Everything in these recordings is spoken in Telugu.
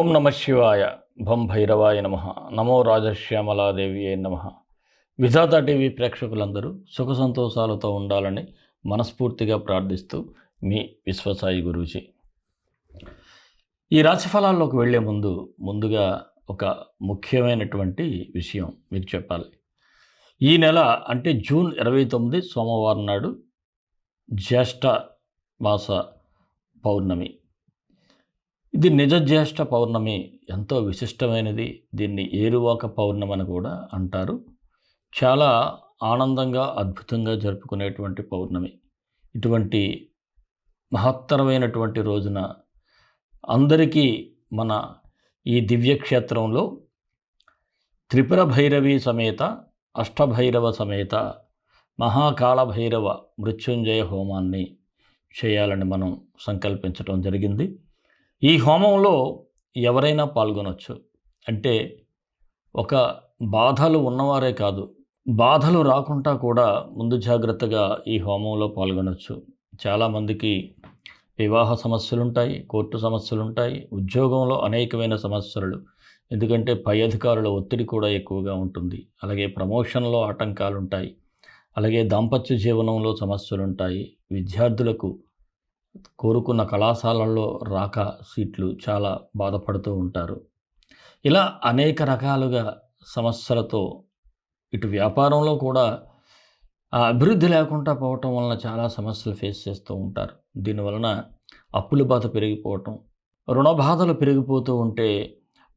ఓం నమ శివాయ. భం భైరవాయ నమ. నమో రాజశ్యామలాదేవియే నమ. విధాత టీవీ ప్రేక్షకులందరూ సుఖ సంతోషాలతో ఉండాలని మనస్ఫూర్తిగా ప్రార్థిస్తూ మీ విశ్వసాయి గురూజీ. ఈ రాశిఫలాల్లోకి వెళ్లే ముందుగా ఒక ముఖ్యమైనటువంటి విషయం మీకు చెప్పాలి. ఈ నెల అంటే జూన్ 29 సోమవారం నాడు జ్యేష్ఠ మాస పౌర్ణమి. ఇది నిజ జ్యేష్ఠ పౌర్ణమి, ఎంతో విశిష్టమైనది. దీన్ని ఏరువాక పౌర్ణమి అని కూడా అంటారు. చాలా ఆనందంగా అద్భుతంగా జరుపుకునేటువంటి పౌర్ణమి. ఇటువంటి మహత్తరమైనటువంటి రోజున అందరికీ మన ఈ దివ్యక్షేత్రంలో త్రిపుర భైరవి సమేత అష్టభైరవ సమేత మహాకాళభైరవ మృత్యుంజయ హోమాన్ని చేయాలని మనం సంకల్పించడం జరిగింది. ఈ హోమంలో ఎవరైనా పాల్గొనవచ్చు. అంటే ఒక బాధలు ఉన్నవారే కాదు, బాధలు రాకుండా కూడా ముందు జాగ్రత్తగా ఈ హోమంలో పాల్గొనవచ్చు. చాలామందికి వివాహ సమస్యలుంటాయి, కోర్టు సమస్యలుంటాయి, ఉద్యోగంలో అనేకమైన సమస్యలు, ఎందుకంటే పై అధికారుల ఒత్తిడి కూడా ఎక్కువగా ఉంటుంది. అలాగే ప్రమోషన్లో ఆటంకాలు ఉంటాయి. అలాగే దాంపత్య జీవనంలో సమస్యలుంటాయి. విద్యార్థులకు కోరుకున్న కళాశాలల్లో రాక సీట్లు చాలా బాధపడుతూ ఉంటారు. ఇలా అనేక రకాలుగా సమస్యలతో ఇటు వ్యాపారంలో కూడా అభివృద్ధి లేకుండా పోవటం వలన చాలా సమస్యలు ఫేస్ చేస్తూ ఉంటారు. దీనివలన అప్పుల బాధ పెరిగిపోవటం, రుణ బాధలు పెరిగిపోతూ ఉంటే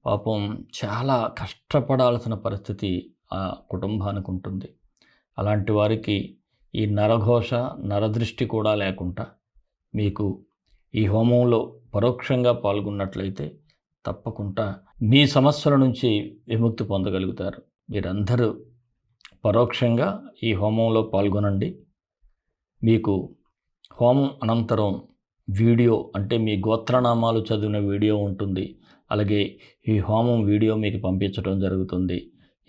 పాపం చాలా కష్టపడాల్సిన పరిస్థితి ఆ కుటుంబానికి ఉంటుంది. అలాంటి వారికి ఈ నరఘోష నరదృష్టి కూడా లేకుండా మీకు ఈ హోమంలో పరోక్షంగా పాల్గొన్నట్లయితే తప్పకుండా మీ సమస్యల నుంచి విముక్తి పొందగలుగుతారు. మీరందరూ పరోక్షంగా ఈ హోమంలో పాల్గొనండి. మీకు హోమం అనంతరం వీడియో, అంటే మీ గోత్రనామాలు చదివిన వీడియో ఉంటుంది. అలాగే ఈ హోమం వీడియో మీకు పంపించడం జరుగుతుంది.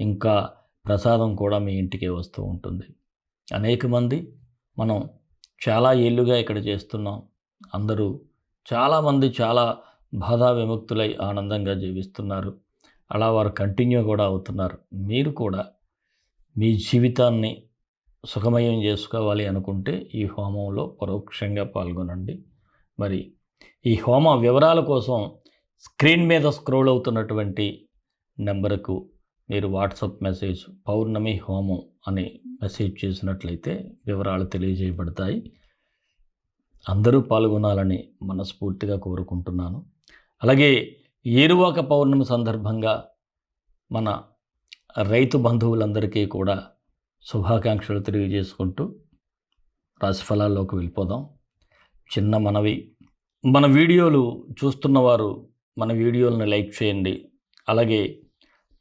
ఇంకా ప్రసాదం కూడా మీ ఇంటికే వస్తూ ఉంటుంది. అనేక మంది మనం చాలా ఏళ్ళుగా ఇక్కడ చేస్తున్నాం. అందరూ చాలామంది చాలా బాధా విముక్తులై ఆనందంగా జీవిస్తున్నారు. అలా వారు కంటిన్యూ కూడా అవుతున్నారు. మీరు కూడా మీ జీవితాన్ని సుఖమయం చేసుకోవాలి అనుకుంటే ఈ హోమంలో పరోక్షంగా పాల్గొనండి. మరి ఈ హోమ వివరాల కోసం స్క్రీన్ మీద స్క్రోల్ అవుతున్నటువంటి నెంబర్కు మీరు వాట్సాప్ మెసేజ్ పౌర్ణమి హోమం అని మెసేజ్ చేసినట్లయితే వివరాలు తెలియజేయబడతాయి. అందరూ పాల్గొనాలని మనస్ఫూర్తిగా కోరుకుంటున్నాను. అలాగే ఏరువాక పౌర్ణమి సందర్భంగా మన రైతు బంధువులందరికీ కూడా శుభాకాంక్షలు తెలియజేసుకుంటూ రాశిఫలాల్లోకి వెళ్ళిపోదాం. చిన్న మనవి, మన వీడియోలు చూస్తున్నవారు మన వీడియోలను లైక్ చేయండి. అలాగే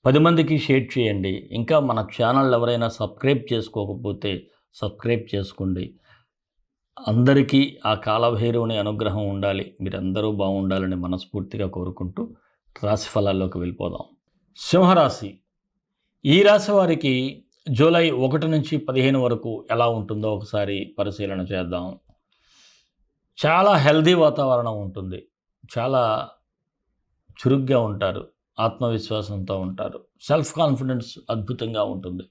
10 మందికి షేర్ చేయండి. ఇంకా మన ఛానల్ ఎవరైనా సబ్స్క్రైబ్ చేసుకోకపోతే సబ్స్క్రైబ్ చేసుకోండి. అందరికీ ఆ కాలభైరవుని అనుగ్రహం ఉండాలి, మీరందరూ బాగుండాలని మనస్ఫూర్తిగా కోరుకుంటూ రాశిఫలాల్లోకి వెళ్ళిపోదాం. సింహరాశి. ఈ రాశి వారికి జూలై 1 నుంచి 15 వరకు ఎలా ఉంటుందో ఒకసారి పరిశీలన చేద్దాం. చాలా హెల్దీ వాతావరణం ఉంటుంది. చాలా చురుగ్గా ఉంటారు, ఆత్మవిశ్వాసంతో ఉంటారు, సెల్ఫ్ కాన్ఫిడెన్స్ అద్భుతంగా ఉంటుంది.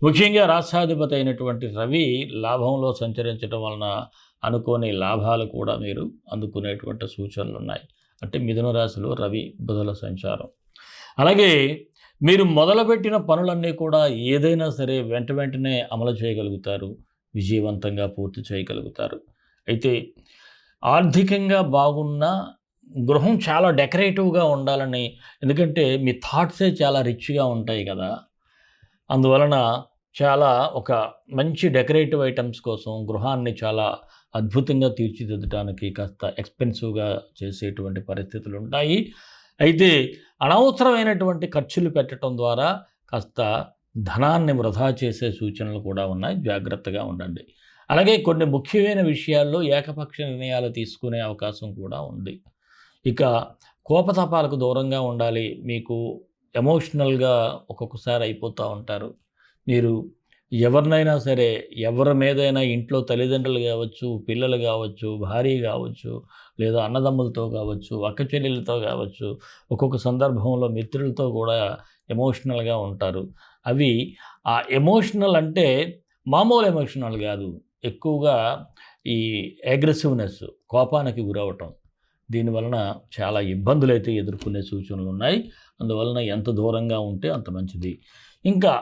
ముఖ్యంగా రాష్ట్రాధిపతి అయినటువంటి రవి లాభంలో సంచరించడం వలన అనుకోని లాభాలు కూడా మీరు అందుకునేటువంటి సూచనలు ఉన్నాయి. అంటే మిథున రాశిలో రవి బుధుల సంచారం. అలాగే మీరు మొదలుపెట్టిన పనులన్నీ కూడా ఏదైనా సరే వెంటనే అమలు చేయగలుగుతారు, విజయవంతంగా పూర్తి చేయగలుగుతారు. అయితే ఆర్థికంగా బాగున్న గృహం చాలా డెకరేటివ్గా ఉండాలని, ఎందుకంటే మీ థాట్సే చాలా రిచ్గా ఉంటాయి కదా, అందువలన చాలా ఒక మంచి డెకరేటివ్ ఐటమ్స్ కోసం గృహాన్ని చాలా అద్భుతంగా తీర్చిదిద్దడానికి కాస్త ఎక్స్పెన్సివ్గా చేసేటువంటి పరిస్థితులు ఉంటాయి. అయితే అనవసరమైనటువంటి ఖర్చులు పెట్టడం ద్వారా కాస్త ధనాన్ని వృధా చేసే సూచనలు కూడా ఉన్నాయి. జాగ్రత్తగా ఉండండి. అలాగే కొన్ని ముఖ్యమైన విషయాల్లో ఏకపక్ష నిర్ణయాలు తీసుకునే అవకాశం కూడా ఉంది. ఇక కోపతాపాలకు దూరంగా ఉండాలి. మీకు ఎమోషనల్గా ఒక్కొక్కసారి అయిపోతూ ఉంటారు. మీరు ఎవరినైనా సరే, ఎవరి మీదైనా ఇంట్లో తల్లిదండ్రులు కావచ్చు, పిల్లలు కావచ్చు, భార్య కావచ్చు, లేదా అన్నదమ్ములతో కావచ్చు, అక్క చెల్లెలతో కావచ్చు, ఒక్కొక్క సందర్భంలో మిత్రులతో కూడా ఎమోషనల్గా ఉంటారు. అవి ఆ ఎమోషనల్ అంటే మామూలు ఎమోషనల్ కాదు. ఎక్కువగా ఈ అగ్రెసివ్‌నెస్, కోపానికి గురవ్వటం. దీనివలన చాలా ఇబ్బందులైతే ఎదుర్కొనే సూచనలున్నాయి. అందువలన ఎంత దూరంగా ఉంటే అంత మంచిది. ఇంకా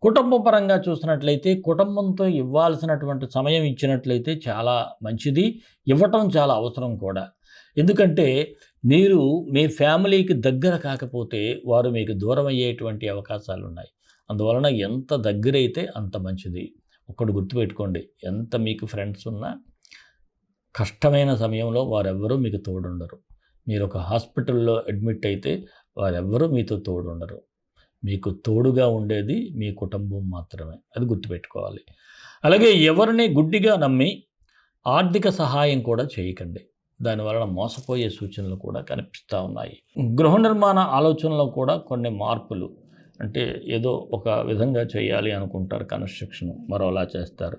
కుటుంబ పరంగా చూసినట్లయితే కుటుంబంతో ఇవ్వాల్సినటువంటి సమయం ఇచ్చినట్లయితే చాలా మంచిది. ఇవ్వటం చాలా అవసరం కూడా. ఎందుకంటే మీరు మీ ఫ్యామిలీకి దగ్గర కాకపోతే వారు మీకు దూరం అయ్యేటువంటి అవకాశాలున్నాయి. అందువలన ఎంత దగ్గరైతే అంత మంచిది. ఒక్కటి గుర్తుపెట్టుకోండి. ఎంత మీకు ఫ్రెండ్స్ ఉన్నా కష్టమైన సమయంలో వారెవ్వరూ మీకు తోడుండరు. మీరొక హాస్పిటల్‌లో అడ్మిట్ అయితే వారెవ్వరూ మీతో తోడుండరు. మీకు తోడుగా ఉండేది మీ కుటుంబం మాత్రమే. అది గుర్తుపెట్టుకోవాలి. అలాగే ఎవరిని గుడ్డిగా నమ్మి ఆర్థిక సహాయం కూడా చేయకండి. దానివలన మోసపోయే సూచనలు కూడా కనిపిస్తూ ఉన్నాయి. గృహ నిర్మాణ ఆలోచనలో కూడా కొన్ని మార్పులు. అంటే ఏదో ఒక విధంగా చేయాలి అనుకుంటారు కన్‌స్ట్రక్షన్, మరోలా చేస్తారు.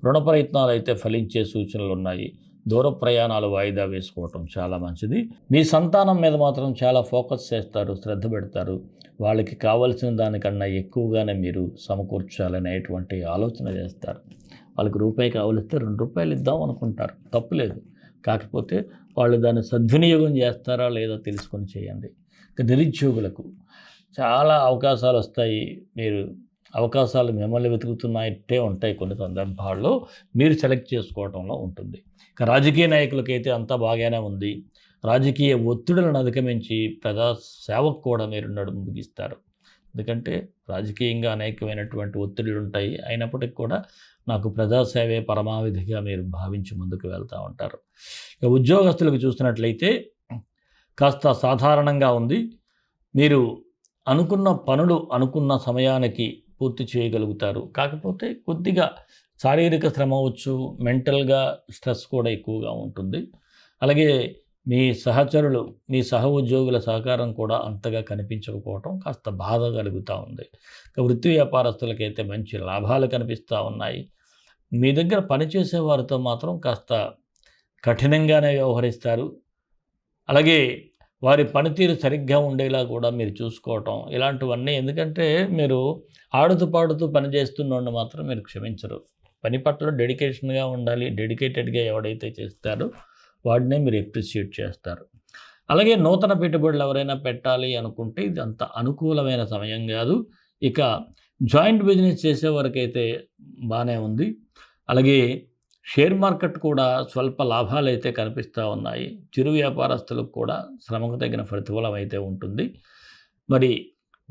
రుణ ప్రయత్నాలు అయితే ఫలించే సూచనలున్నాయి. దూర ప్రయాణాలు వాయిదా వేసుకోవటం చాలా మంచిది. మీ సంతానం మీద మాత్రం చాలా ఫోకస్ చేస్తారు, శ్రద్ధ పెడతారు. వాళ్ళకి కావాల్సిన దానికన్నా ఎక్కువగానే మీరు సమకూర్చాలనేటువంటి ఆలోచన చేస్తారు. వాళ్ళకి రూపాయి కావలిస్తే రూ. 2 ఇద్దాం అనుకుంటారు, తప్పులేదు. కాకపోతే వాళ్ళు దాన్ని సద్వినియోగం చేస్తారా లేదా తెలుసుకొని చేయండి. ఇక నిరుద్యోగులకు చాలా అవకాశాలు వస్తాయి. మీరు అవకాశాలు మిమ్మల్ని వెతుకుతున్నట్టే ఉంటాయి. కొన్ని సందర్భాల్లో మీరు సెలెక్ట్ చేసుకోవడంలో ఉంటుంది. ఇక రాజకీయ నాయకులకైతే అంతా బాగానే ఉంది. రాజకీయ ఒత్తిడులను అధిగమించి ప్రజా సేవకు కూడా మీరు నడుము బిగిస్తారు. ఎందుకంటే రాజకీయంగా అనేకమైనటువంటి ఒత్తిడులు ఉంటాయి. అయినప్పటికీ కూడా నాకు ప్రజాసేవే పరమావధిగా మీరు భావించి ముందుకు వెళ్తూ ఉంటారు. ఇక ఉద్యోగస్తులకు చూసినట్లయితే కాస్త సాధారణంగా ఉంది. మీరు అనుకున్న పనులు అనుకున్న సమయానికి పూర్తి చేయగలుగుతారు. కాకపోతే కొద్దిగా శారీరక శ్రమ అవ్వచ్చు, మెంటల్‌గా స్ట్రెస్ కూడా ఎక్కువగా ఉంటుంది. అలాగే మీ సహచరులు, మీ సహ ఉద్యోగుల సహకారం కూడా అంతగా కనిపించకపోవటం కాస్త బాధ కలుగుతూ ఉంది. ఇక వృత్తి వ్యాపారస్తులకైతే మంచి లాభాలు కనిపిస్తూ ఉన్నాయి. మీ దగ్గర పనిచేసే వారితో మాత్రం కాస్త కఠినంగానే వ్యవహరిస్తారు. అలాగే వారి పనితీరు సరిగ్గా ఉండేలా కూడా మీరు చూసుకోవటం, ఇలాంటివన్నీ. ఎందుకంటే మీరు ఆడుతూ పాడుతూ పని చేస్తున్నోడిని మాత్రం మీరు క్షమించరు. పని పట్ల డెడికేషన్‌గా ఉండాలి. డెడికేటెడ్‌గా ఎవడైతే చేస్తారో వాడినే మీరు అప్రిషియేట్ చేస్తారు. అలాగే నూతన పెట్టుబడులు ఎవరైనా పెట్టాలి అనుకుంటే ఇది అంత అనుకూలమైన సమయం కాదు. ఇక జాయింట్ బిజినెస్ చేసేవారికైతే బాగానే ఉంది. అలాగే షేర్ మార్కెట్ కూడా స్వల్ప లాభాలైతే కనిపిస్తూ ఉన్నాయి. చిరు వ్యాపారస్తులకు కూడా శ్రమకు తగిన ప్రతిఫలం అయితే ఉంటుంది. మరి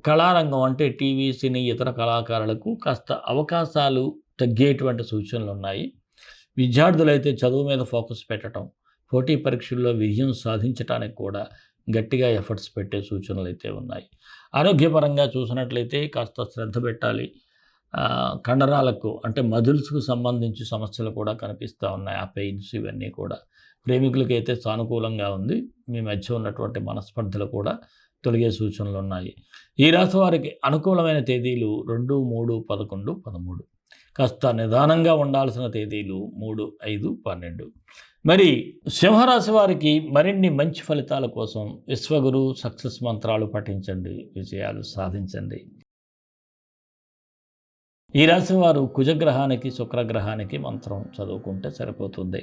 కళారంగం అంటే టీవీ, సినీ, ఇతర కళాకారులకు కాస్త అవకాశాలు తగ్గేటువంటి సూచనలు ఉన్నాయి. విద్యార్థులైతే చదువు మీద ఫోకస్ పెట్టడం, పోటీ పరీక్షల్లో విజయం సాధించడానికి కూడా గట్టిగా ఎఫర్ట్స్ పెట్టే సూచనలు అయితే ఉన్నాయి. ఆరోగ్యపరంగా చూసినట్లయితే కాస్త శ్రద్ధ పెట్టాలి. కండరాలకు అంటే మజిల్స్‌కు సంబంధించి సమస్యలు కూడా కనిపిస్తూ ఉన్నాయి. ఆ పెయిన్స్ ఇవన్నీ కూడా. ప్రేమికులకైతే సానుకూలంగా ఉంది. మీ మధ్య ఉన్నటువంటి మనస్పర్ధలు కూడా తొలగే సూచనలు ఉన్నాయి. ఈ రాశి వారికి అనుకూలమైన తేదీలు 2, 3, 11, 13. కాస్త నిదానంగా ఉండాల్సిన తేదీలు 3, 5, 12. మరి సింహరాశి వారికి మరిన్ని మంచి ఫలితాల కోసం విశ్వగురు సక్సెస్ మంత్రాలు పఠించండి, విజయాలు సాధించండి. ఈ రాశి వారు కుజగ్రహానికి, శుక్రగ్రహానికి మంత్రం చదువుకుంటే సరిపోతుంది.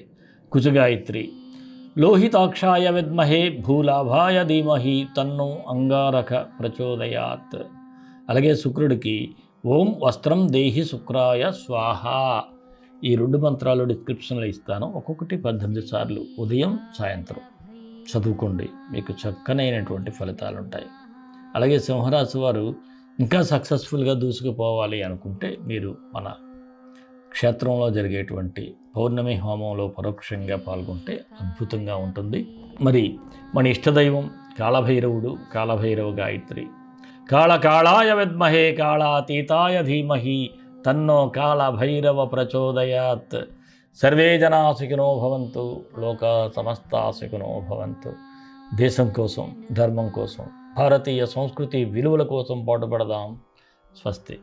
కుజగాయత్రి. లోహితాక్షాయ విద్మహే భూలాభాయ ధీమహి తన్నో అంగారక ప్రచోదయాత్. అలాగే శుక్రుడికి ఓం వస్త్రం దేహి శుక్రాయ స్వాహ. ఈ 2 మంత్రాలు డిస్క్రిప్షన్లో ఇస్తాను. ఒక్కొక్కటి 18 సార్లు ఉదయం, సాయంత్రం చదువుకోండి. మీకు చక్కనైనటువంటి ఫలితాలు ఉంటాయి. అలాగే సింహరాశి వారు ఇంకా సక్సెస్ఫుల్గా దూసుకుపోవాలి అనుకుంటే మీరు మన క్షేత్రంలో జరిగేటువంటి పౌర్ణమి హోమంలో పరోక్షంగా పాల్గొంటే అద్భుతంగా ఉంటుంది. మరి మన ఇష్టదైవం కాళభైరవుడు, కాళభైరవ గాయత్రి. కాళకాళాయ విద్మహే కాళాతీతాయ ధీమహి తన్నో కాళభైరవ ప్రచోదయాత్. సర్వే జనా సుఖినో భవంతు, లోకా సమస్తా సుఖినో భవంతు. దేశం కోసం, ధర్మం కోసం, భారతీయ సంస్కృతి విలువల కోసం పాటుపడదాం. స్వస్తి.